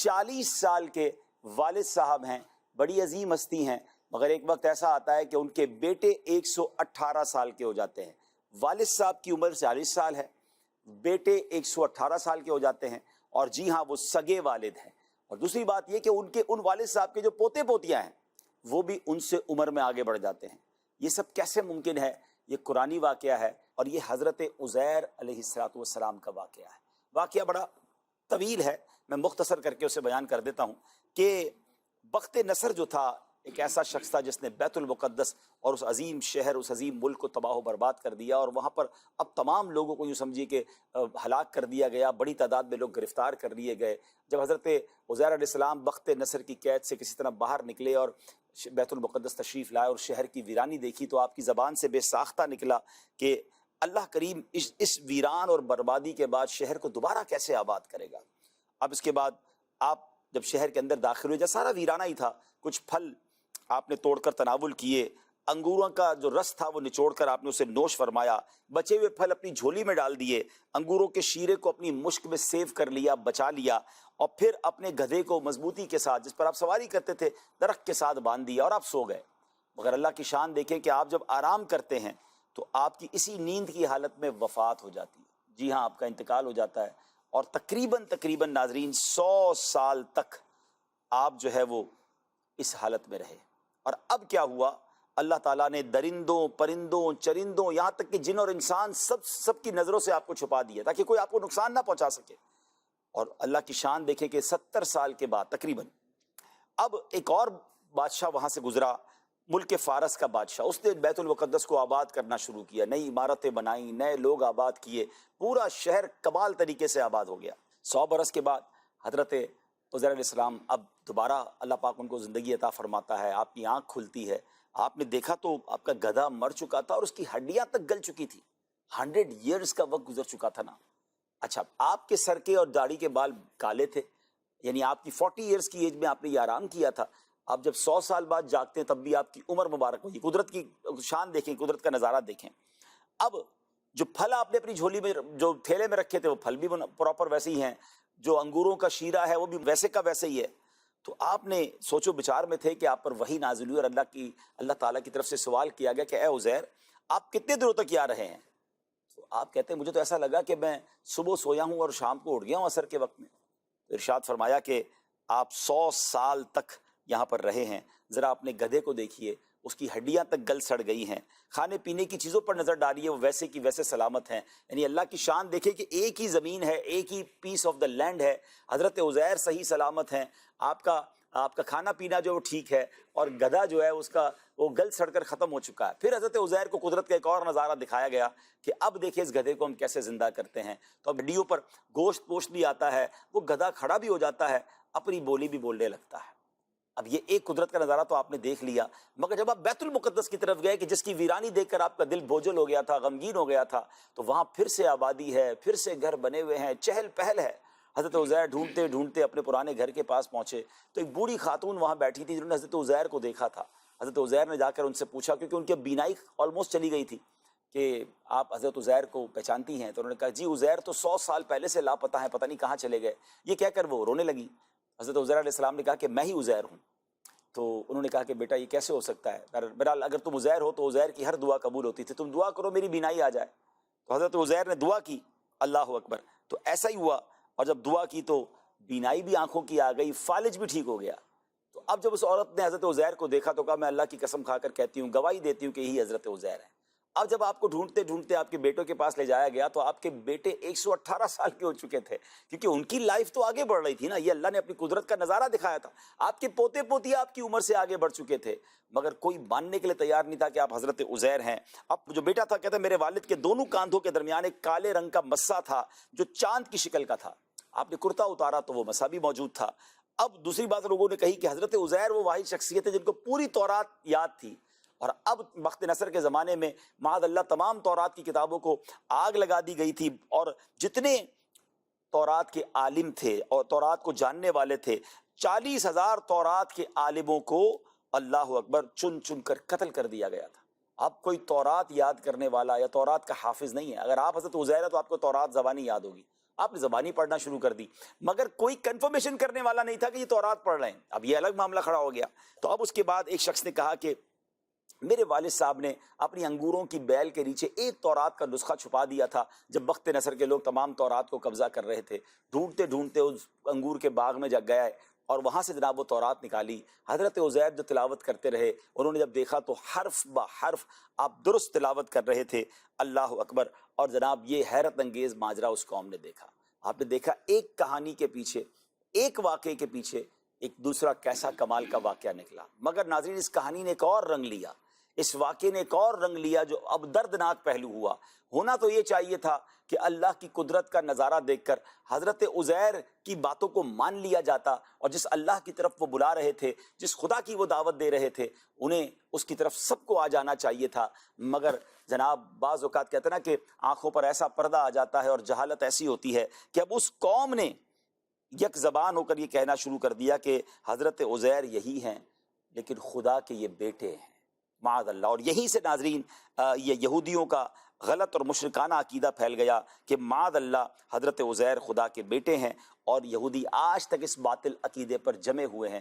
40 سال کے والد صاحب ہیں، بڑی عظیم ہستی ہیں، مگر ایک وقت ایسا آتا ہے کہ ان کے بیٹے 118 سال کے ہو جاتے ہیں۔ والد صاحب کی عمر 40 سال ہے، بیٹے 118 سال کے ہو جاتے ہیں، اور جی ہاں وہ سگے والد ہیں۔ اور دوسری بات یہ کہ ان والد صاحب کے جو پوتے پوتیاں ہیں وہ بھی ان سے عمر میں آگے بڑھ جاتے ہیں۔ یہ سب کیسے ممکن ہے؟ یہ قرآنی واقعہ ہے، اور یہ حضرت عزیر علیہ السلام کا واقعہ ہے۔ واقعہ بڑا طویل ہے، میں مختصر کر کے اسے بیان کر دیتا ہوں کہ بخت نصر جو تھا ایک ایسا شخص تھا جس نے بیت المقدس اور اس عظیم شہر، اس عظیم ملک کو تباہ و برباد کر دیا، اور وہاں پر اب تمام لوگوں کو یوں سمجھیے کہ ہلاک کر دیا گیا، بڑی تعداد میں لوگ گرفتار کر لیے گئے۔ جب حضرت عزیر علیہ السلام بخت نصر کی قید سے کسی طرح باہر نکلے اور بیت المقدس تشریف لائے اور شہر کی ویرانی دیکھی، تو آپ کی زبان سے بے ساختہ نکلا کہ اللہ کریم اس ویران اور بربادی کے بعد شہر کو دوبارہ کیسے آباد کرے گا۔ اب اس کے بعد آپ جب شہر کے اندر داخل ہوئے، جب سارا ویرانہ ہی تھا، کچھ پھل آپ نے توڑ کر تناول کیے، انگوروں کا جو رس تھا وہ نچوڑ کر آپ نے اسے نوش فرمایا، بچے ہوئے پھل اپنی جھولی میں ڈال دیے، انگوروں کے شیرے کو اپنی مشک میں سیو کر لیا، بچا لیا، اور پھر اپنے گدھے کو مضبوطی کے ساتھ جس پر آپ سواری کرتے تھے درخت کے ساتھ باندھ دیا اور آپ سو گئے۔ مگر اللہ کی شان دیکھیں کہ آپ جب آرام کرتے ہیں تو آپ کی اسی نیند کی حالت میں وفات ہو جاتی ہے۔ جی ہاں، آپ کا انتقال ہو جاتا ہے، اور تقریباً ناظرین 100 سال تک آپ جو ہے وہ اس حالت میں رہے۔ اور اب کیا ہوا؟ اللہ تعالیٰ نے درندوں، پرندوں، چرندوں، یہاں تک کہ جن اور انسان سب کی نظروں سے آپ کو چھپا دیا تاکہ کوئی آپ کو نقصان نہ پہنچا سکے۔ اور اللہ کی شان دیکھیں کہ 70 سال کے بعد تقریباً اب ایک اور بادشاہ وہاں سے گزرا، ملک فارس کا بادشاہ، اس نے بیت المقدس کو آباد کرنا شروع کیا، نئی عمارتیں بنائیں، نئے لوگ آباد کیے، پورا شہر کمال طریقے سے آباد ہو گیا۔ 100 برس کے بعد حضرت عزیر علیہ السلام اب دوبارہ اللہ پاک ان کو زندگی عطا فرماتا ہے، آپ کی آنکھ کھلتی ہے، آپ نے دیکھا تو آپ کا گدھا مر چکا تھا اور اس کی ہڈیاں تک گل چکی تھی، 100 ایئرز کا وقت گزر چکا تھا نا۔ اچھا، آپ کے سر کے اور داڑھی کے بال کالے تھے، یعنی آپ کی 40 ایئرز کی ایج میں آپ نے یہ آرام کیا تھا۔ آپ جب 100 سال بعد جاگتے ہیں تب بھی آپ کی عمر مبارک ہوئی۔ قدرت کی شان دیکھیں، قدرت کا نظارہ دیکھیں۔ اب جو پھل آپ نے اپنی جھولی میں، جو تھیلے میں رکھے تھے، وہ پھل بھی پراپر ویسے ہی ہیں، جو انگوروں کا شیرہ ہے وہ بھی ویسے کا ویسے ہی ہے۔ تو آپ نے سوچو بچار میں تھے کہ آپ پر وحی نازل ہوئی اور اللہ تعالیٰ کی طرف سے سوال کیا گیا کہ اے عزیر، آپ کتنے دنوں تک یہاں رہے ہیں؟ تو آپ کہتے ہیں مجھے تو ایسا لگا کہ میں صبح سویا ہوں اور شام کو اٹھ گیا ہوں عصر کے وقت میں۔ تو ارشاد فرمایا کہ آپ 100 سال تک یہاں پر رہے ہیں۔ ذرا اپنے گدھے کو دیکھیے، اس کی ہڈیاں تک گل سڑ گئی ہیں، کھانے پینے کی چیزوں پر نظر ڈالیے، وہ ویسے کی ویسے سلامت ہیں۔ یعنی اللہ کی شان دیکھیں کہ ایک ہی زمین ہے، ایک ہی پیس آف دا لینڈ ہے، حضرت عزیر صحیح سلامت ہیں، آپ کا کھانا پینا جو ٹھیک ہے، اور گدھا جو ہے اس کا وہ گل سڑ کر ختم ہو چکا ہے۔ پھر حضرت عزیر کو قدرت کا ایک اور نظارہ دکھایا گیا کہ اب دیکھیں اس گدھے کو ہم کیسے زندہ کرتے ہیں۔ تو اب ہڈیوں پر گوشت پوشت بھی آتا ہے، وہ گدھا کھڑا بھی ہو جاتا ہے، اپنی بولی بھی بولنے لگتا ہے۔ اب یہ ایک قدرت کا نظارہ تو آپ نے دیکھ لیا، مگر جب آپ بیت المقدس کی طرف گئے کہ جس کی ویرانی دیکھ کر آپ کا دل بوجھل ہو گیا تھا، غمگین ہو گیا تھا، تو وہاں پھر سے آبادی ہے، پھر سے گھر بنے ہوئے ہیں، چہل پہل ہے۔ حضرت عزیر ڈھونڈتے ڈھونڈتے اپنے پرانے گھر کے پاس پہنچے تو ایک بوڑھی خاتون وہاں بیٹھی تھی جنہوں نے حضرت عزیر کو دیکھا تھا۔ حضرت عزیر نے جا کر ان سے پوچھا، کیونکہ ان کی بینائی آلموسٹ چلی گئی تھی، کہ آپ حضرت عزیر کو پہچانتی ہیں؟ تو انہوں نے کہا جی عزیر تو 100 سال پہلے سے لاپتہ ہیں، پتہ نہیں کہاں چلے گئے۔ یہ کہہ کر وہ رونے لگی۔ حضرت عزیر علیہ السلام نے کہا کہ میں ہی عزیر ہوں۔ تو انہوں نے کہا کہ بیٹا یہ کیسے ہو سکتا ہے؟ بہرحال اگر تم عزیر ہو تو عزیر کی ہر دعا قبول ہوتی تھی، تم دعا کرو میری بینائی آ جائے۔ تو حضرت عزیر نے دعا کی، اللہ اکبر، تو ایسا ہی ہوا، اور جب دعا کی تو بینائی بھی آنکھوں کی آ گئی، فالج بھی ٹھیک ہو گیا۔ تو اب جب اس عورت نے حضرت عزیر کو دیکھا تو کہا میں اللہ کی قسم کھا کر کہتی ہوں، گواہی دیتی ہوں کہ یہی حضرت عزیر ہے۔ اب جب آپ کو ڈھونڈتے ڈھونڈتے آپ کے بیٹوں کے پاس لے جایا گیا تو آپ کے بیٹے 118 سال کے ہو چکے تھے، کیونکہ ان کی لائف تو آگے بڑھ رہی تھی نا، یہ اللہ نے اپنی قدرت کا نظارہ دکھایا تھا۔ آپ کے پوتے پوتی آپ کی عمر سے آگے بڑھ چکے تھے، مگر کوئی ماننے کے لیے تیار نہیں تھا کہ آپ حضرت عزیر ہیں۔ اب جو بیٹا تھا کہتا ہے میرے والد کے دونوں کاندھوں کے درمیان ایک کالے رنگ کا مسا تھا جو چاند کی شکل کا تھا۔ آپ نے کرتا اتارا تو وہ مسا بھی موجود تھا۔ اب دوسری بات لوگوں نے کہی کہ حضرت عزیر وہ واحد شخصیت ہے جن کو پوری تورات یاد تھی، اور اب بخت نصر کے زمانے میں معاذ اللہ تمام تورات کی کتابوں کو آگ لگا دی گئی تھی، اور جتنے تورات کے عالم تھے اور تورات کو جاننے والے تھے، 40,000 تورات کے عالموں کو اللہ اکبر چن چن کر قتل کر دیا گیا تھا۔ اب کوئی تورات یاد کرنے والا یا تورات کا حافظ نہیں ہے۔ اگر آپ حضرت عزیر ہیں تو آپ کو تورات زبانی یاد ہوگی، آپ نے زبانی پڑھنا شروع کر دی، مگر کوئی کنفرمیشن کرنے والا نہیں تھا کہ یہ تورات پڑھ رہے ہیں. اب یہ الگ معاملہ کھڑا ہو گیا. تو اب اس کے بعد ایک شخص نے کہا کہ میرے والد صاحب نے اپنی انگوروں کی بیل کے نیچے ایک تورات کا نسخہ چھپا دیا تھا. جب بخت نصر کے لوگ تمام تورات کو قبضہ کر رہے تھے، ڈھونڈتے ڈھونڈتے اس انگور کے باغ میں جا گئے اور وہاں سے جناب وہ تورات نکالی. حضرت عزیر جو تلاوت کرتے رہے، انہوں نے جب دیکھا تو حرف با حرف آپ درست تلاوت کر رہے تھے. اللہ اکبر. اور جناب یہ حیرت انگیز ماجرا اس قوم نے دیکھا. آپ نے دیکھا ایک کہانی کے پیچھے، ایک واقعے کے پیچھے ایک دوسرا کیسا کمال کا واقعہ نکلا. مگر ناظرین اس کہانی نے ایک اور رنگ لیا، اس واقعے نے ایک اور رنگ لیا جو اب دردناک پہلو ہوا. ہونا تو یہ چاہیے تھا کہ اللہ کی قدرت کا نظارہ دیکھ کر حضرت عزیر کی باتوں کو مان لیا جاتا، اور جس اللہ کی طرف وہ بلا رہے تھے، جس خدا کی وہ دعوت دے رہے تھے، انہیں اس کی طرف سب کو آ جانا چاہیے تھا. مگر جناب بعض اوقات کہتے ہیں نا کہ آنکھوں پر ایسا پردہ آ جاتا ہے اور جہالت ایسی ہوتی ہے کہ اب اس قوم نے یک زبان ہو کر یہ کہنا شروع کر دیا کہ حضرت عزیر یہی ہیں لیکن خدا کے یہ بیٹے ہیں، معاذ اللہ. اور یہیں سے ناظرین یہ یہودیوں کا غلط اور مشرکانہ عقیدہ پھیل گیا کہ معاذ اللہ حضرت عزیر خدا کے بیٹے ہیں، اور یہودی آج تک اس باطل عقیدے پر جمے ہوئے ہیں.